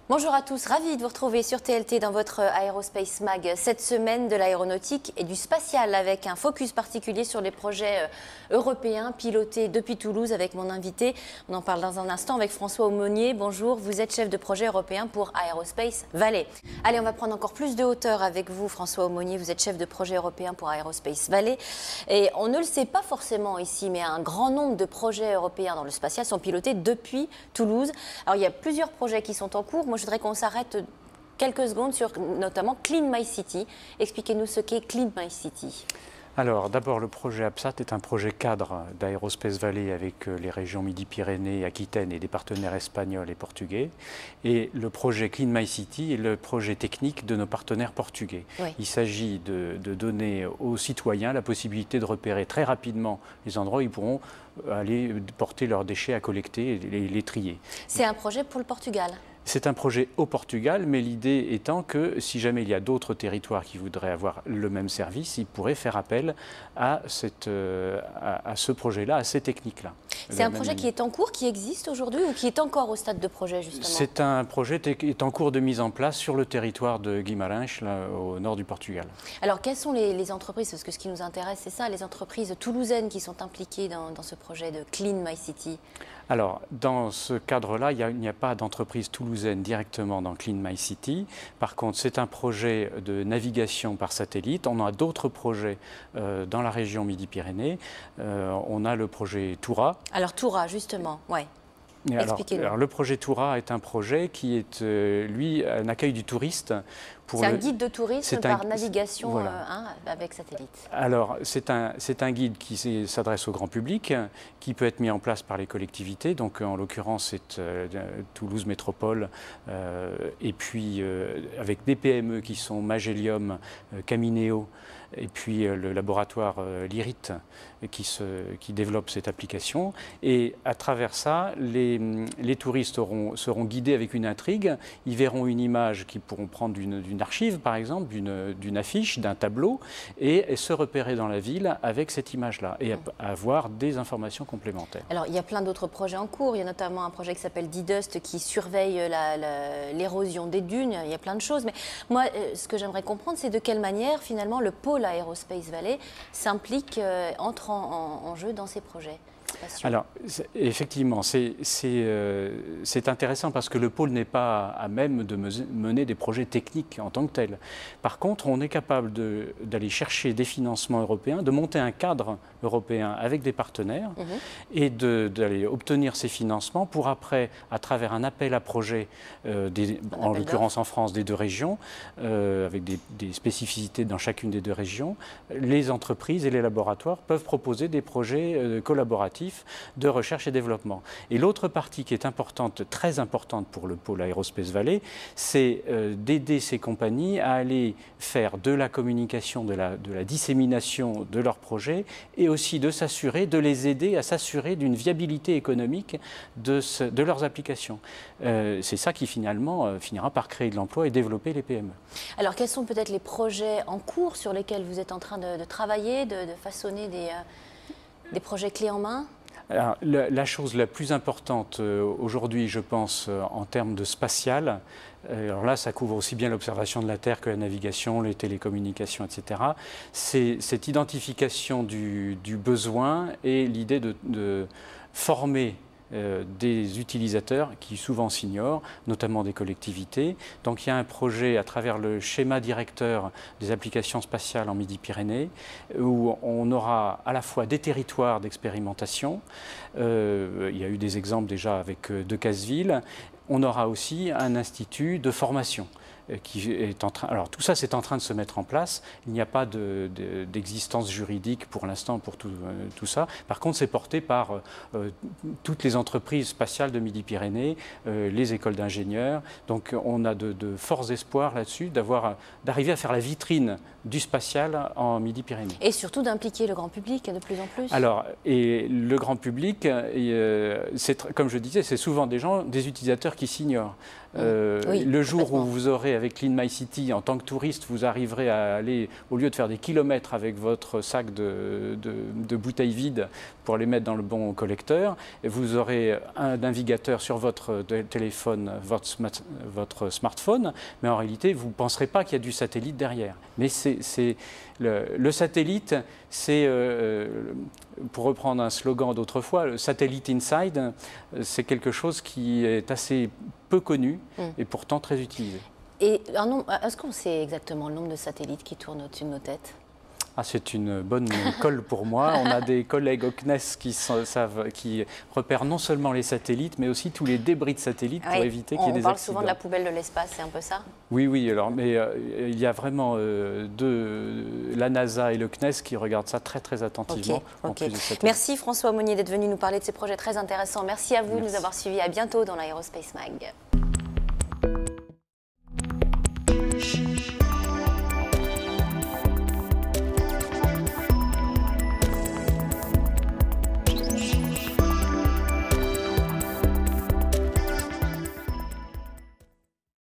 Bonjour à tous, ravi de vous retrouver sur TLT dans votre Aerospace Mag, cette semaine de l'aéronautique et du spatial avec un focus particulier sur les projets européens pilotés depuis Toulouse avec mon invité. On en parle dans un instant avec François Aumonier. Bonjour, vous êtes chef de projet européen pour Aerospace Valley. Allez, on va prendre encore plus de hauteur avec vous, François Aumonier. Vous êtes chef de projet européen pour Aerospace Valley. Et on ne le sait pas forcément ici, mais un grand nombre de projets européens dans le spatial sont pilotés depuis Toulouse. Alors, il y a plusieurs projets qui sont en cours. Moi, je voudrais qu'on s'arrête quelques secondes sur notamment Clean My City. Expliquez-nous ce qu'est Clean My City. Alors d'abord, le projet APSAT est un projet cadre d'Aerospace Valley avec les régions Midi-Pyrénées, Aquitaine et des partenaires espagnols et portugais. Et le projet Clean My City est le projet technique de nos partenaires portugais. Oui. Il s'agit de donner aux citoyens la possibilité de repérer très rapidement les endroits où ils pourront aller porter leurs déchets à collecter et les trier. C'est un projet pour le Portugal ? C'est un projet au Portugal, mais l'idée étant que si jamais il y a d'autres territoires qui voudraient avoir le même service, ils pourraient faire appel à ce projet-là, à ces techniques-là. C'est un projet qui est en cours, qui existe aujourd'hui ou qui est encore au stade de projet justement? C'est un projet qui est en cours de mise en place sur le territoire de Guimarães, là, au nord du Portugal. Alors quelles sont les entreprises, parce que ce qui nous intéresse c'est ça, les entreprises toulousaines qui sont impliquées dans ce projet de Clean My City? Alors, dans ce cadre-là, il n'y a pas d'entreprise toulousaine directement dans Clean My City. Par contre, c'est un projet de navigation par satellite. On a d'autres projets dans la région Midi-Pyrénées. On a le projet Toura. Alors Toura, justement, ouais. Alors, le projet Toura est un projet qui est, lui, un accueil du touriste. C'est un guide de tourisme par navigation voilà. Avec satellite. Alors, c'est un guide qui s'adresse au grand public, qui peut être mis en place par les collectivités. Donc, en l'occurrence, c'est Toulouse Métropole, et puis avec des PME qui sont Magelium, Camineo, et puis le laboratoire Lyrit qui développe cette application. Et à travers ça, les touristes seront guidés avec une intrigue. Ils verront une image qu'ils pourront prendre d'une archive, par exemple, d'une affiche, d'un tableau, et se repérer dans la ville avec cette image-là et avoir des informations complémentaires. Alors, il y a plein d'autres projets en cours. Il y a notamment un projet qui s'appelle D-Dust qui surveille l'érosion des dunes. Il y a plein de choses. Mais moi, ce que j'aimerais comprendre, c'est de quelle manière, finalement, le pôle Aerospace Valley s'implique, entre en jeu dans ces projets spatiaux. Alors, effectivement, c'est intéressant parce que le pôle n'est pas à même de mener des projets techniques en tant que tels. Par contre, on est capable d'aller chercher des financements européens, de monter un cadre européen avec des partenaires et d'aller obtenir ces financements pour après, à travers un appel à projets, en l'occurrence en France, des deux régions, avec des spécificités dans chacune des deux régions, les entreprises et les laboratoires peuvent proposer des projets collaboratifs de recherche et développement. Et l'autre partie qui est importante, très importante pour le pôle Aerospace Valley, c'est d'aider ces compagnies à aller faire de la communication, de la dissémination de leurs projets et aussi de s'assurer, de les aider à s'assurer d'une viabilité économique de leurs applications. C'est ça qui finalement finira par créer de l'emploi et développer les PME. Alors quels sont peut-être les projets en cours sur lesquels vous êtes en train de travailler, de façonner des projets clés en main? Alors, la chose la plus importante aujourd'hui, je pense, en termes de spatial, alors là, ça couvre aussi bien l'observation de la Terre que la navigation, les télécommunications, etc. C'est cette identification du besoin et l'idée de former des utilisateurs qui souvent s'ignorent, notamment des collectivités. Donc il y a un projet à travers le schéma directeur des applications spatiales en Midi-Pyrénées où on aura à la fois des territoires d'expérimentation, il y a eu des exemples déjà avec Decazeville, on aura aussi un institut de formation qui est en train... Alors tout ça, c'est en train de se mettre en place. Il n'y a pas d'existence juridique pour l'instant pour tout ça. Par contre, c'est porté par toutes les entreprises spatiales de Midi-Pyrénées, les écoles d'ingénieurs. Donc on a de forts espoirs là-dessus d'arriver à faire la vitrine du spatial en Midi-Pyrénées. Et surtout d'impliquer le grand public de plus en plus. Alors, et le grand public, comme je disais, c'est souvent des utilisateurs qui s'ignorent. Oui, le jour où vous aurez avec Clean My City, en tant que touriste, vous arriverez à aller, au lieu de faire des kilomètres avec votre sac de bouteilles vides pour les mettre dans le bon collecteur, et vous aurez un navigateur sur votre téléphone, votre smartphone, mais en réalité, vous ne penserez pas qu'il y a du satellite derrière. Mais le satellite, c'est, pour reprendre un slogan d'autrefois, le satellite inside, c'est quelque chose qui est assez peu connu et pourtant très utilisé. Et est-ce qu'on sait exactement le nombre de satellites qui tournent au-dessus de nos têtes ? Ah, c'est une bonne colle pour moi. On a des collègues au CNES qui repèrent non seulement les satellites, mais aussi tous les débris de satellites pour éviter qu'il y ait des accidents. On parle souvent de la poubelle de l'espace, c'est un peu ça? Oui, alors, mais il y a vraiment la NASA et le CNES qui regardent ça très très attentivement. Merci François Monnier d'être venu nous parler de ces projets très intéressants. Merci à vous de nous avoir suivis. À bientôt dans l'Aérospace Mag.